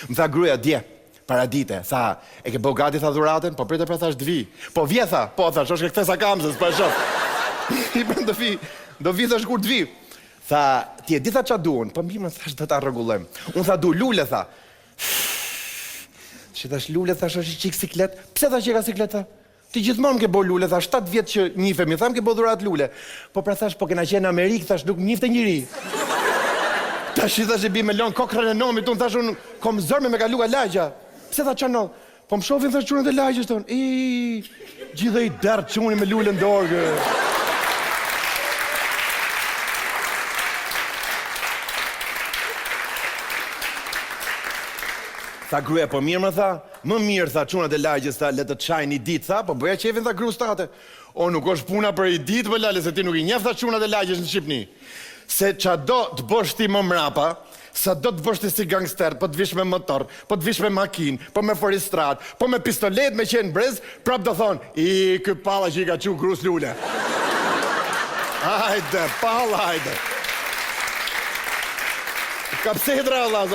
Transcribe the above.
Më tha gruaja dje, para dite, tha, e ke bo gati, tha dhuratën, po prite pra thash dvi. Po vje, tha, po thash, është ke kthe sa kamzës, po e shoh. I bën do vi thash kur dvi. Tha, ti e di tha qa duon, po mirë më thash do ta rregullojmë. Unë tha du lule, tha. Që thash lule, thash është qik siklet. Pse thash që ka siklet, tha? Ti gjithmonë më ke bo lule, thash 7 vjetë që njifemi, tham ke bo dhurat lule. Po pra thash, po kena qenë në Amerikë, thash nuk njifte njëri. Tash i thash e bi me lonë kokrën e nomit, unë thash unë kom zërme me kaluga lagja. Pse tha qano? Po më shofin thash qunën e lagjës tonë. Gjithë i derë quni me lule në dorë. Tha gruja, po mirë më tha, më mirë tha qunat e lagjës, tha, le të çaj një ditë, tha, po bëja qefin, tha gru state. O, nuk është puna për i ditë, për lale, se ti nuk i njeh, tha qunat e lagjës në Shqipni. Se qa do të bësh ti më mrapa, sa do të bësh ti si gangster, po të vish me motor, po të vish me makin, po me foristrat, po me pistolet me qenë brez, prap do thonë, ky palla që i ka qu grus lule. Hajde, palla, hajde. Ka pse hidra, Allah,